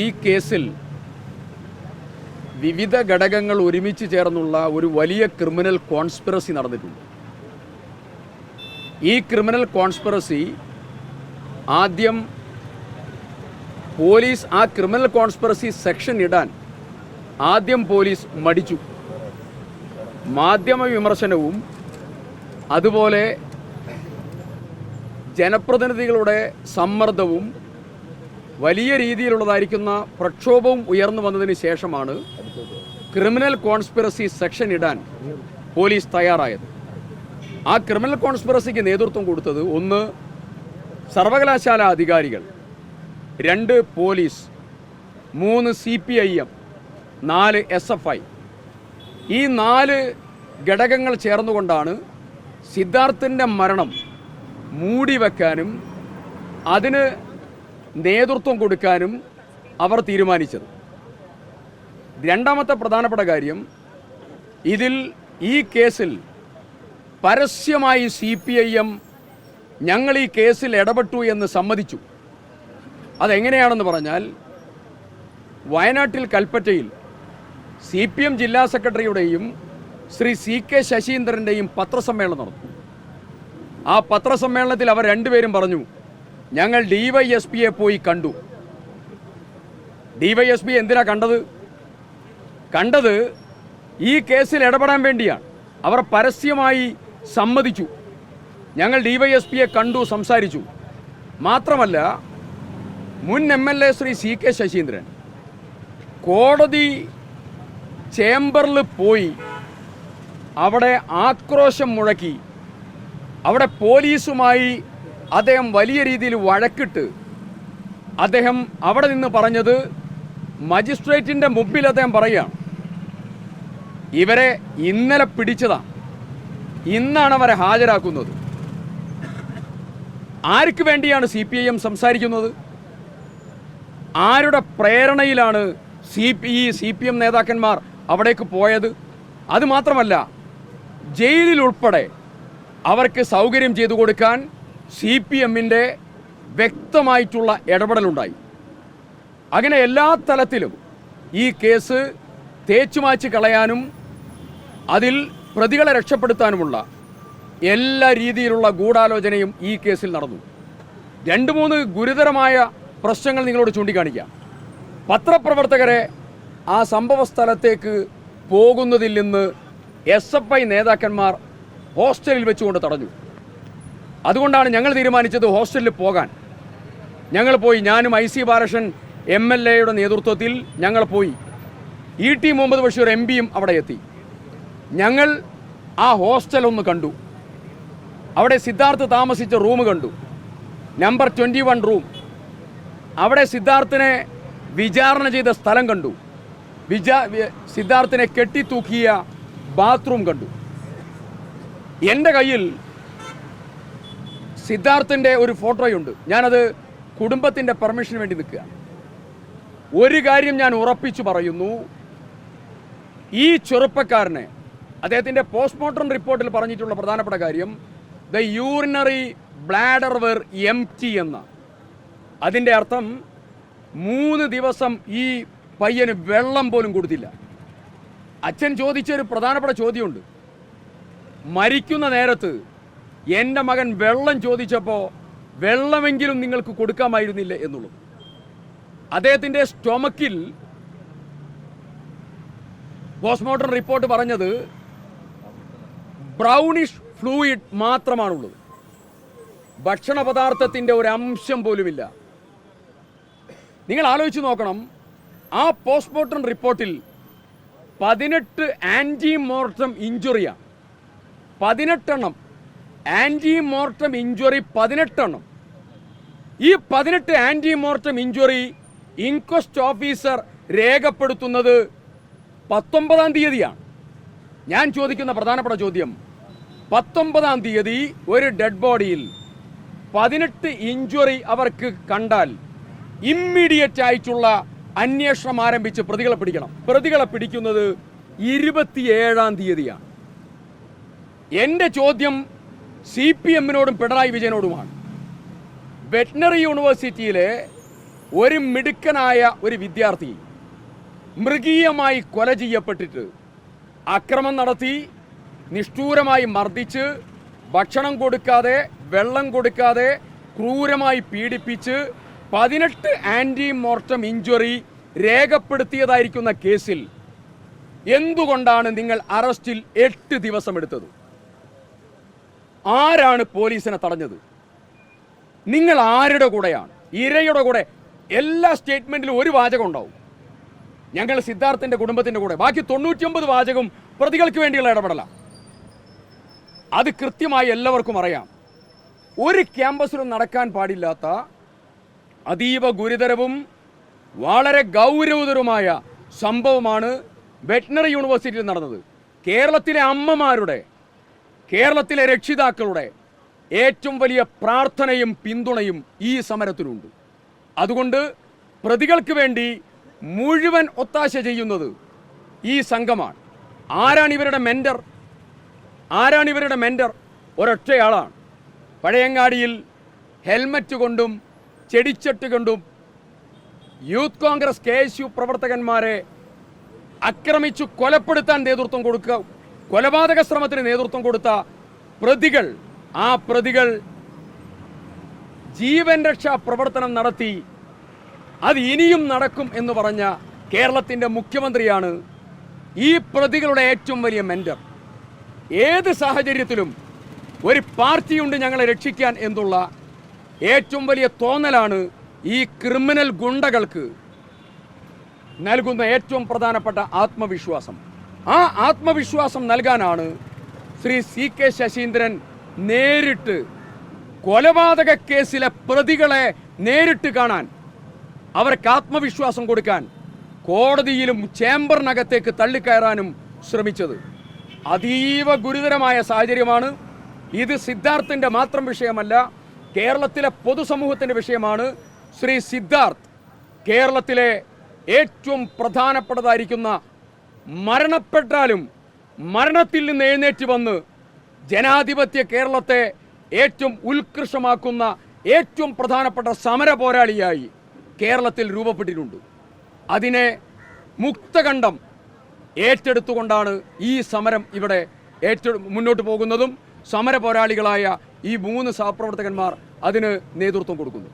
ഈ കേസിൽ വിവിധ ഘടകങ്ങൾ ഒരുമിച്ച് ചേർന്നുള്ള ഒരു വലിയ ക്രിമിനൽ കോൺസ്പിറസി നടന്നിട്ടുണ്ട്. ഈ ക്രിമിനൽ കോൺസ്പിറസി ആദ്യം പോലീസ് ആ ക്രിമിനൽ കോൺസ്പിറസി സെക്ഷൻ ഇടാൻ ആദ്യം പോലീസ് മടിച്ചു. മാധ്യമ വിമർശനവും അതുപോലെ ജനപ്രതിനിധികളുടെ സമ്മർദ്ദവും വലിയ രീതിയിലുള്ളതായിരിക്കുന്ന പ്രക്ഷോഭവും ഉയർന്നു വന്നതിന് ശേഷമാണ് ക്രിമിനൽ കോൺസ്പിറസി സെക്ഷൻ ഇടാൻ പോലീസ് തയ്യാറായത്. ആ ക്രിമിനൽ കോൺസ്പിറസിക്ക് നേതൃത്വം കൊടുത്തത് 1 സർവകലാശാല അധികാരികൾ, 2 പോലീസ്, 3 CPIM, 4 SFI. ഈ 4 ഘടകങ്ങൾ ചേർന്നുകൊണ്ടാണ് സിദ്ധാർത്ഥിൻ്റെ മരണം മൂടിവെക്കാനും അതിന് നേതൃത്വം കൊടുക്കാനും അവർ തീരുമാനിച്ചത്. രണ്ടാമത്തെ പ്രധാനപ്പെട്ട കാര്യം, ഈ കേസിൽ പരസ്യമായി CPIM ഞങ്ങൾ ഈ കേസിൽ ഇടപെട്ടു എന്ന് സമ്മതിച്ചു. അതെങ്ങനെയാണെന്ന് പറഞ്ഞാൽ, വയനാട്ടിൽ കൽപ്പറ്റയിൽ CPM ജില്ലാ സെക്രട്ടറിയുടെയും ശ്രീ CK ശശീന്ദ്രൻ്റെയും പത്രസമ്മേളനം നടന്നു. ആ പത്രസമ്മേളനത്തിൽ അവർ രണ്ടുപേരും പറഞ്ഞു, ഞങ്ങൾ DYSPയെ പോയി കണ്ടു. DYSP എന്തിനാ കണ്ടത് ഈ കേസിൽ ഇടപെടാൻ വേണ്ടിയാണ്. അവർ പരസ്യമായി സമ്മതിച്ചു, ഞങ്ങൾ DYSPയെ കണ്ടു, സംസാരിച്ചു. മാത്രമല്ല, മുൻ MLA ശ്രീ CK ശശീന്ദ്രൻ കോടതി ചേംബറിൽ പോയി അവിടെ ആക്രോശം മുഴക്കി. അവിടെ പോലീസുമായി അദ്ദേഹം വലിയ രീതിയിൽ വഴക്കിട്ട് അദ്ദേഹം അവിടെ നിന്ന് പറഞ്ഞത്, മജിസ്ട്രേറ്റിൻ്റെ മുമ്പിൽ അദ്ദേഹം പറയുകയാണ്, ഇവരെ ഇന്നലെ പിടിച്ചതാണ്, ഇന്നാണ് അവരെ ഹാജരാക്കുന്നത്. ആർക്ക് വേണ്ടിയാണ് CPIM സംസാരിക്കുന്നത്? ആരുടെ പ്രേരണയിലാണ് CPM നേതാക്കന്മാർ അവിടേക്ക് പോയത്? അതുമാത്രമല്ല, ജയിലിൽ ഉൾപ്പെടെ അവർക്ക് സൗകര്യം ചെയ്തു കൊടുക്കാൻ CPMൻ്റെ വ്യക്തമായിട്ടുള്ള ഇടപെടലുണ്ടായി. അങ്ങനെ എല്ലാ തലത്തിലും ഈ കേസ് തേച്ചുമാച്ച് കളയാനും അതിൽ പ്രതികളെ രക്ഷപ്പെടുത്താനുമുള്ള എല്ലാ രീതിയിലുള്ള ഗൂഢാലോചനയും ഈ കേസിൽ നടന്നു. 2-3 ഗുരുതരമായ പ്രശ്നങ്ങൾ നിങ്ങളോട് ചൂണ്ടിക്കാണിക്കാം. പത്രപ്രവർത്തകരെ ആ സംഭവ സ്ഥലത്തേക്ക് പോകുന്നതിൽ നിന്ന് SFI നേതാക്കന്മാർ ഹോസ്റ്റലിൽ വെച്ചുകൊണ്ട് തടഞ്ഞു. അതുകൊണ്ടാണ് ഞങ്ങൾ തീരുമാനിച്ചത് ഹോസ്റ്റലിൽ പോകാൻ. ഞങ്ങൾ പോയി, ഞാനും IC ബാലകൃഷ്ണൻ MLAയുടെ നേതൃത്വത്തിൽ ഞങ്ങൾ പോയി. ET മുഹമ്മദ് ബഷീർ MPയും അവിടെ എത്തി. ഞങ്ങൾ ആ ഹോസ്റ്റൽ ഒന്ന് കണ്ടു. അവിടെ സിദ്ധാർത്ഥ് താമസിച്ച റൂം കണ്ടു, നമ്പർ 21 റൂം. അവിടെ സിദ്ധാർത്ഥിനെ വിചാരണ ചെയ്ത സ്ഥലം കണ്ടു. സിദ്ധാർത്ഥിനെ കെട്ടിത്തൂക്കിയ ബാത്റൂം കണ്ടു. എൻ്റെ കയ്യിൽ സിദ്ധാർത്ഥിൻ്റെ ഒരു ഫോട്ടോയുണ്ട്. ഞാനത് കുടുംബത്തിൻ്റെ പെർമിഷന് വേണ്ടി നിൽക്കുക. ഒരു കാര്യം ഞാൻ ഉറപ്പിച്ചു പറയുന്നു, ഈ ചെറുപ്പക്കാരനെ, അദ്ദേഹത്തിൻ്റെ പോസ്റ്റ്മോർട്ടം റിപ്പോർട്ടിൽ പറഞ്ഞിട്ടുള്ള പ്രധാനപ്പെട്ട കാര്യം, the urinary bladder were empty എന്ന. അതിൻ്റെ അർത്ഥം 3 ദിവസം ഈ പയ്യന് വെള്ളം പോലും കൊടുത്തില്ല. അച്ഛൻ ചോദിച്ചൊരു പ്രധാനപ്പെട്ട ചോദ്യമുണ്ട്, മരിക്കുന്ന നേരത്ത് എൻ്റെ മകൻ വെള്ളം ചോദിച്ചപ്പോൾ വെള്ളമെങ്കിലും നിങ്ങൾക്ക് കൊടുക്കാമായിരുന്നില്ല എന്നുള്ളത്. അദ്ദേഹത്തിൻ്റെ സ്റ്റൊമക്കിൽ പോസ്റ്റ്മോർട്ടം റിപ്പോർട്ട് പറഞ്ഞത് ബ്രൗണിഷ് ഫ്ലൂയിഡ് മാത്രമാണുള്ളത്, ഭക്ഷണ പദാർത്ഥത്തിൻ്റെ ഒരു അംശം പോലുമില്ല. നിങ്ങൾ ആലോചിച്ച് നോക്കണം, ആ പോസ്റ്റ്മോർട്ടം റിപ്പോർട്ടിൽ 18 ആൻറ്റിമോർട്ടം ഇഞ്ചുറിയാണ്. 18 എണ്ണം ആൻറ്റിമോർട്ടം ഇഞ്ചുറി, 18 എണ്ണം. ഈ 18 ആൻറ്റിമോർട്ടം ഇഞ്ചുറി ഇൻക്വസ്റ്റ് ഓഫീസർ രേഖപ്പെടുത്തുന്നത് 19-ാം തീയതിയാണ്. ഞാൻ ചോദിക്കുന്ന പ്രധാനപ്പെട്ട ചോദ്യം, 19-ാം തീയതി ഒരു ഡെഡ് ബോഡിയിൽ 18 ഇഞ്ചുറി അവർക്ക് കണ്ടാൽ ഇമ്മീഡിയറ്റ് ആയിട്ടുള്ള അന്വേഷണം ആരംഭിച്ച് പ്രതികളെ പിടിക്കണം. പ്രതികളെ പിടിക്കുന്നത് 27-ാം തീയതിയാണ്. എൻ്റെ ചോദ്യം CPMനോടും പിണറായി വിജയനോടുമാണ്. വെറ്റിനറി യൂണിവേഴ്സിറ്റിയിലെ ഒരു മിടുക്കനായ ഒരു വിദ്യാർത്ഥി മൃഗീയമായി കൊല ചെയ്യപ്പെട്ടിട്ട് അക്രമം നടത്തി നിഷ്ഠൂരമായി മർദ്ദിച്ച് ഭക്ഷണം കൊടുക്കാതെ വെള്ളം കൊടുക്കാതെ ക്രൂരമായി പീഡിപ്പിച്ച് 18 ആൻറ്റി മോർട്ടം ഇഞ്ചുറി രേഖപ്പെടുത്തിയതായിരിക്കുന്ന കേസിൽ എന്തുകൊണ്ടാണ് നിങ്ങൾ അറസ്റ്റിൽ 8 ദിവസം എടുത്തത്? ആരാണ് പോലീസിനെ തടഞ്ഞത്? നിങ്ങൾ ആരുടെ കൂടെയാണ്? ഇരയുടെ കൂടെ. എല്ലാ സ്റ്റേറ്റ്മെന്റിലും ഒരു വാചകം ഉണ്ടാവും, ഞങ്ങൾ സിദ്ധാർത്ഥിന്റെ കുടുംബത്തിന്റെ കൂടെ. ബാക്കി 99 വാചകം പ്രതികൾക്ക് വേണ്ടിയുള്ള ഇടപെടലാണ്. അത് കൃത്യമായി എല്ലാവർക്കും അറിയാം. ഒരു ക്യാമ്പസിലും നടക്കാൻ പാടില്ലാത്ത അതീവ ഗുരുതരവും വളരെ ഗൗരവതരവുമായ സംഭവമാണ് വെറ്റിനറി യൂണിവേഴ്സിറ്റിയിൽ നടന്നത്. കേരളത്തിലെ അമ്മമാരുടെ, കേരളത്തിലെ രക്ഷിതാക്കളുടെ ഏറ്റവും വലിയ പ്രാർത്ഥനയും പിന്തുണയും ഈ സമരത്തിലുണ്ട്. അതുകൊണ്ട് പ്രതികൾക്ക് വേണ്ടി മുഴുവൻ ഒത്താശ ചെയ്യുന്നത് ഈ സംഘമാണ്. ആരാണ് ഇവരുടെ മെന്റർ? ഒരൊറ്റയാളാണ്. പഴയങ്ങാടിയിൽ ഹെൽമറ്റ് കൊണ്ടും ചെടിച്ചട്ടി കൊണ്ടും യൂത്ത് കോൺഗ്രസ് KSU പ്രവർത്തകന്മാരെ ആക്രമിച്ചു കൊലപ്പെടുത്താൻ നേതൃത്വം കൊടുക്കുക, കൊലപാതക ശ്രമത്തിന് നേതൃത്വം കൊടുത്ത പ്രതികൾ, ആ പ്രതികൾ ജീവൻ രക്ഷാ പ്രവർത്തനം നടത്തി. അത് ഇനിയും നടക്കും എന്ന് പറഞ്ഞ കേരളത്തിൻ്റെ മുഖ്യമന്ത്രിയാണ് ഈ പ്രതികളുടെ ഏറ്റവും വലിയ മെന്റർ. ഏത് സാഹചര്യത്തിലും ഒരു പാർട്ടിയുണ്ട് ഞങ്ങളെ രക്ഷിക്കാൻ എന്നുള്ള ഏറ്റവും വലിയ തോന്നലാണ് ഈ ക്രിമിനൽ ഗുണ്ടകൾക്ക് നൽകുന്ന ഏറ്റവും പ്രധാനപ്പെട്ട ആത്മവിശ്വാസം. ആ ആത്മവിശ്വാസം നൽകാനാണ് ശ്രീ CK ശശീന്ദ്രൻ നേരിട്ട് കൊലപാതക കേസിലെ പ്രതികളെ നേരിട്ട് കാണാൻ, അവർക്ക് ആത്മവിശ്വാസം കൊടുക്കാൻ കോടതിയിലും ചേംബറിനകത്തേക്ക് തള്ളിക്കയറാനും ശ്രമിച്ചത്. അതീവ ഗുരുതരമായ സാഹചര്യമാണ് ഇത്. സിദ്ധാർത്ഥിൻ്റെ മാത്രം വിഷയമല്ല, കേരളത്തിലെ പൊതുസമൂഹത്തിൻ്റെ വിഷയമാണ്. ശ്രീ സിദ്ധാർത്ഥ് കേരളത്തിലെ ഏറ്റവും പ്രധാനപ്പെട്ടതായിരിക്കുന്ന, മരണപ്പെട്ടാലും മരണത്തിൽ നിന്ന് എഴുന്നേറ്റ് വന്ന് ജനാധിപത്യ കേരളത്തെ ഏറ്റവും ഉത്കൃഷ്ടമാക്കുന്ന ഏറ്റവും പ്രധാനപ്പെട്ട സമര പോരാളിയായി കേരളത്തിൽ രൂപപ്പെട്ടിട്ടുണ്ട്. അതിനെ മുക്തകണ്ഠം ഏറ്റെടുത്തുകൊണ്ടാണ് ഈ സമരം ഇവിടെ മുന്നോട്ട് പോകുന്നതും സമര പോരാളികളായ ഈ 3 സഹപ്രവർത്തകന്മാർ അതിന് നേതൃത്വം കൊടുക്കുന്നു.